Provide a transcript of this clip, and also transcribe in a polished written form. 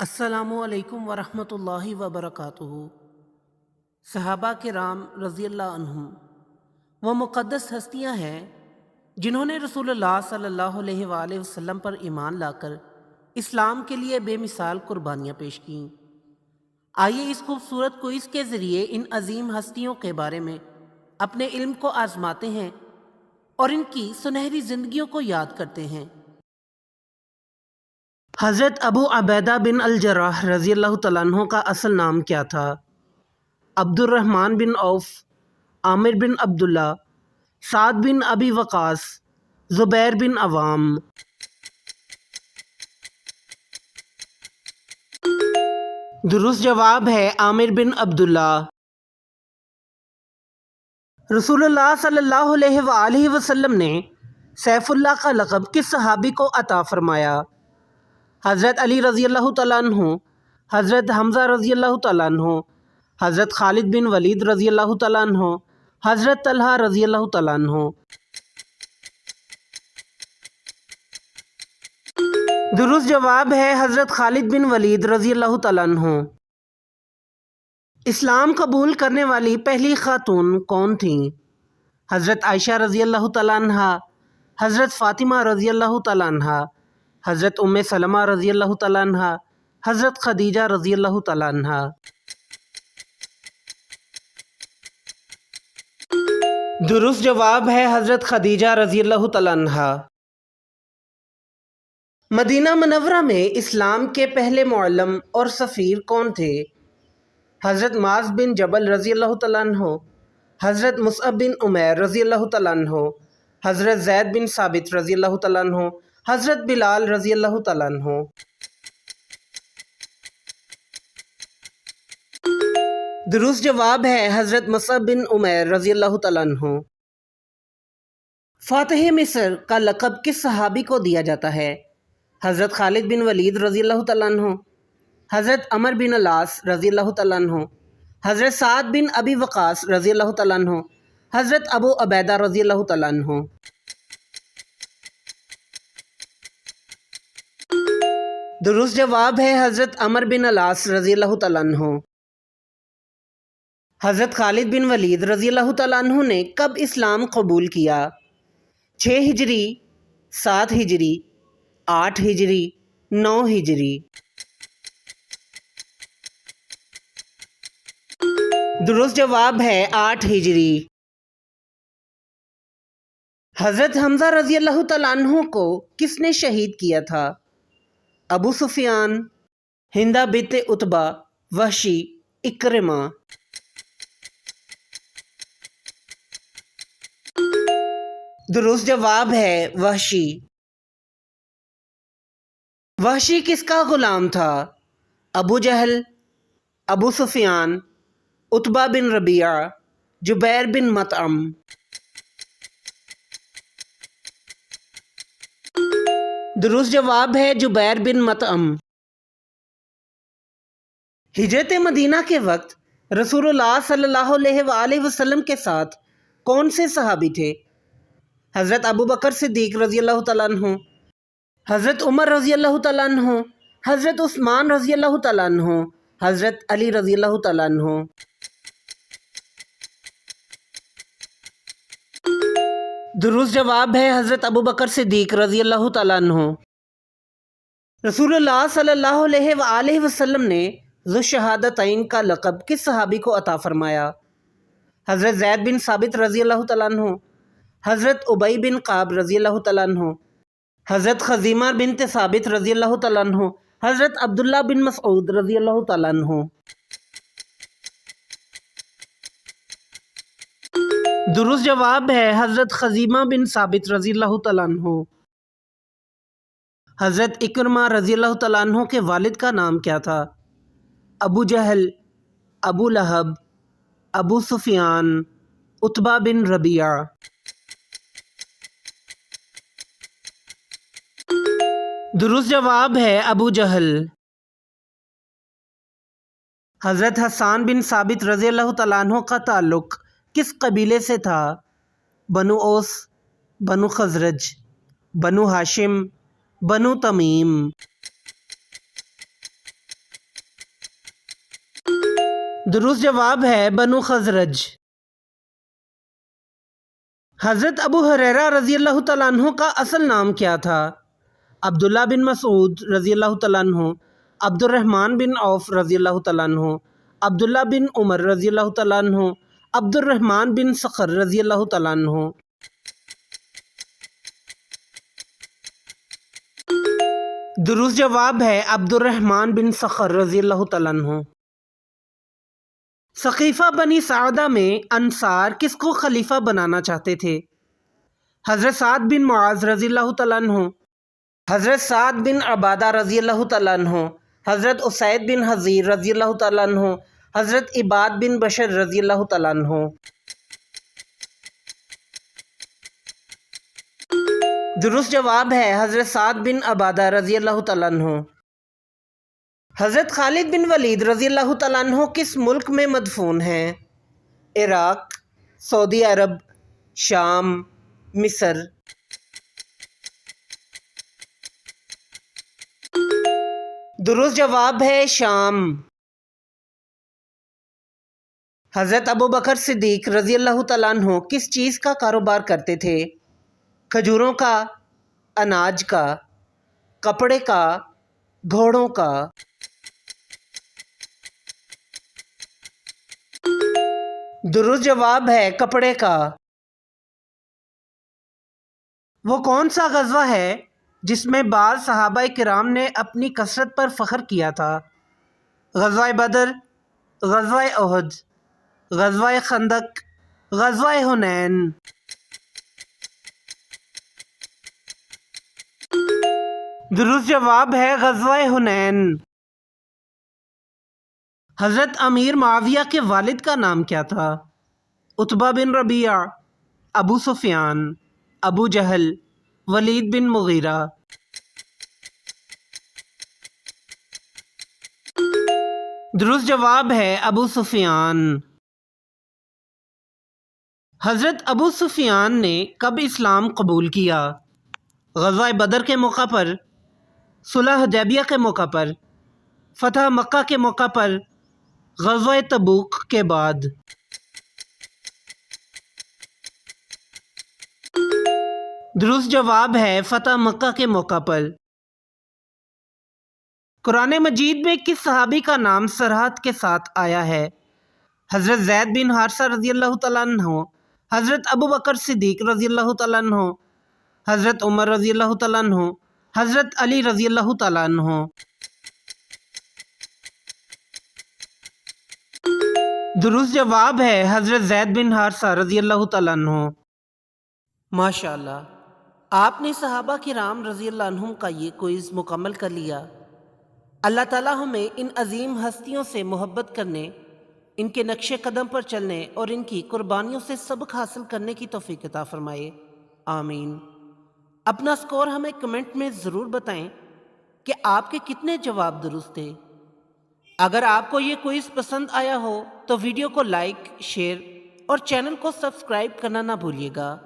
السلام علیکم ورحمۃ اللہ وبرکاتہ۔ صحابہ کرام رضی اللہ عنہم وہ مقدس ہستیاں ہیں جنہوں نے رسول اللہ صلی اللہ علیہ وآلہ وسلم پر ایمان لا کر اسلام کے لیے بے مثال قربانیاں پیش کیں۔ آئیے اس خوبصورت کوئز کے ذریعے ان عظیم ہستیوں کے بارے میں اپنے علم کو آزماتے ہیں اور ان کی سنہری زندگیوں کو یاد کرتے ہیں۔ حضرت ابو عبیدہ بن الجراح رضی اللہ تعالیٰ عنہ کا اصل نام کیا تھا؟ عبد الرحمن بن عوف، عامر بن عبداللہ، سعد بن ابی وقاص، زبیر بن عوام۔ درست جواب ہے عامر بن عبداللہ۔ رسول اللہ صلی اللہ علیہ وآلہ وسلم نے سیف اللہ کا لقب کس صحابی کو عطا فرمایا؟ حضرت علی رضی اللہ تعالیٰ عنہ، حضرت حمزہ رضی اللہ تعالیٰ عنہ، حضرت خالد بن ولید رضی اللہ تعالیٰ عنہ، حضرت طلحہ رضی اللہ تعالیٰ عنہ۔ درست جواب ہے حضرت خالد بن ولید رضی اللہ تعالیٰ عنہ۔ اسلام قبول کرنے والی پہلی خاتون کون تھیں؟ حضرت عائشہ رضی اللہ تعالیٰ عنہ، حضرت فاطمہ رضی اللہ تعالیٰ عنہ، حضرت ام سلمہ رضی اللہ تعالیٰ عنہ، حضرت خدیجہ رضی اللہ تعالیٰ عنہ۔ درست جواب ہے حضرت خدیجہ رضی اللہ تعالیٰ عنہ۔ مدینہ منورہ میں اسلام کے پہلے معلم اور سفیر کون تھے؟ حضرت معاذ بن جبل رضی اللہ تعالیٰ عنہ، حضرت مصعب بن عمیر رضی اللہ تعالیٰ عنہ، حضرت زید بن ثابت رضی اللہ تعالیٰ عنہ، حضرت بلال رضی اللہ تعالیٰ عنہ۔ درست جواب ہے حضرت مصعب بن عمیر رضی اللہ تعالیٰ عنہ۔ فاتح مصر کا لقب کس صحابی کو دیا جاتا ہے؟ حضرت خالد بن ولید رضی اللہ تعالیٰ عنہ، حضرت عمر بن العاص رضی اللہ تعالیٰ عنہ، حضرت سعد بن ابی وقاص رضی اللہ تعالیٰ عنہ، حضرت ابو عبیدہ رضی اللہ تعالیٰ عنہ۔ درست جواب ہے حضرت عمر بن العاص رضی اللہ تعالیٰ عنہ۔ حضرت خالد بن ولید رضی اللہ تعالیٰ عنہ نے کب اسلام قبول کیا؟ 6 ہجری، 7 ہجری، 8 ہجری، 9 ہجری۔ درست جواب ہے 8 ہجری۔ حضرت حمزہ رضی اللہ تعالیٰ عنہ کو کس نے شہید کیا تھا؟ ابو سفیان، ہندہ بنت عتبہ، وحشی، اکرمہ۔ درست جواب ہے وحشی۔ وحشی کس کا غلام تھا؟ ابو جہل، ابو سفیان، عتبہ بن ربیعہ، جبیر بن مطعم۔ درست جواب ہے جبیر بن مطعم۔ ہجرت مدینہ کے وقت رسول اللہ صلی اللہ علیہ وآلہ وسلم کے ساتھ کون سے صحابی تھے؟ حضرت ابو بکر صدیق رضی اللہ تعالیٰ عنہ، حضرت عمر رضی اللہ تعالیٰ عنہ، حضرت عثمان رضی اللہ تعالیٰ عنہ، حضرت علی رضی اللہ تعالیٰ عنہ۔ درست جواب ہے حضرت ابو بکر صدیق رضی اللہ تعالیٰ عنہ۔ رسول اللہ صلی اللہ علیہ وآلہ وسلم نے ذو الشہادتین کا لقب کس صحابی کو عطا فرمایا؟ حضرت زید بن ثابت رضی اللہ تعالیٰ عنہ، حضرت ابی بن کعب رضی اللہ تعالیٰ عنہ، حضرت خزیمہ بنت ثابت رضی اللہ تعالیٰ عنہ، حضرت عبداللہ بن مسعود رضی اللہ تعالیٰ عنہ۔ درست جواب ہے حضرت خزیمہ بن ثابت رضی اللہ تعالیٰ عنہ۔ حضرت اکرمہ رضی اللہ تعالیٰ عنہ کے والد کا نام کیا تھا؟ ابو جہل، ابو لہب، ابو سفیان، عتبہ بن ربیعہ۔ درست جواب ہے ابو جہل۔ حضرت حسان بن ثابت رضی اللہ تعالیٰ عنہ کا تعلق کس قبیلے سے تھا؟ بنو اوس، بنو خزرج، بنو ہاشم، بنو تمیم۔ درست جواب ہے بنو خزرج۔ حضرت ابو ہریرہ رضی اللہ تعالیٰ عنہ کا اصل نام کیا تھا؟ عبداللہ بن مسعود رضی اللہ تعالیٰ عنہ، عبد الرحمن بن عوف رضی اللہ تعالیٰ عنہ، عبداللہ بن عمر رضی اللہ تعالیٰ عنہ، عبد الرحمن بن صخر رضی اللہ تعالیٰ عنہ۔ درست جواب ہے عبد الرحمن بن صخر رضی اللہ تعالیٰ عنہ۔ ثقیفہ بنی سعدہ میں انصار کس کو خلیفہ بنانا چاہتے تھے؟ حضرت سعد بن معاذ رضی اللہ تعالیٰ عنہ، حضرت سعد بن عبادہ رضی اللہ تعالیٰ عنہ، حضرت اسید بن حضیر رضی اللہ تعالیٰ عنہ، حضرت عباد بن بشر رضی اللہ تعالیٰ عنہ۔ درست جواب ہے حضرت سعد بن عبادہ رضی اللہ تعالیٰ عنہ۔ حضرت خالد بن ولید رضی اللہ تعالیٰ عنہ کس ملک میں مدفون ہیں؟ عراق، سعودی عرب، شام، مصر۔ درست جواب ہے شام۔ حضرت ابو بکر صدیق رضی اللہ تعالیٰ عنہ کس چیز کا کاروبار کرتے تھے؟ کھجوروں کا، اناج کا، کپڑے کا، گھوڑوں کا۔ درست جواب ہے کپڑے کا۔ وہ کون سا غزوہ ہے جس میں بعض صحابہ کرام نے اپنی کثرت پر فخر کیا تھا؟ غزوہ بدر، غزوہ احد، غزوہ خندق، غزوہ حنین۔ درست جواب ہے غزوہ حنین۔ حضرت امیر معاویہ کے والد کا نام کیا تھا؟ عتبہ بن ربیعہ، ابو سفیان، ابو جہل، ولید بن مغیرہ۔ درست جواب ہے ابو سفیان۔ حضرت ابو سفیان نے کب اسلام قبول کیا؟ غزوہ بدر کے موقع پر، صلح حدیبیہ کے موقع پر، فتح مکہ کے موقع پر، غزوہ تبوک کے بعد۔ درست جواب ہے فتح مکہ کے موقع پر۔ قرآن مجید میں کس صحابی کا نام صراحت کے ساتھ آیا ہے؟ حضرت زید بن حارثہ رضی اللہ تعالیٰ عنہ، حضرت ابو بکر صدیق رضی اللہ تعالیٰ عنہ، حضرت عمر رضی اللہ تعالیٰ عنہ، حضرت علی رضی اللہ تعالیٰ عنہ۔ درست جواب ہے حضرت زید بن حارثہ رضی اللہ تعالیٰ عنہ۔ ماشاءاللہ، آپ نے صحابہ کرام رضی اللہ عنہم کا یہ کوئز مکمل کر لیا۔ اللہ تعالیٰ ہمیں ان عظیم ہستیوں سے محبت کرنے، ان کے نقش قدم پر چلنے اور ان کی قربانیوں سے سبق حاصل کرنے کی توفیق عطا فرمائے، آمین۔ اپنا سکور ہمیں کمنٹ میں ضرور بتائیں کہ آپ کے کتنے جواب درست تھے۔ اگر آپ کو یہ کوئز پسند آیا ہو تو ویڈیو کو لائک، شیئر اور چینل کو سبسکرائب کرنا نہ بھولیے گا۔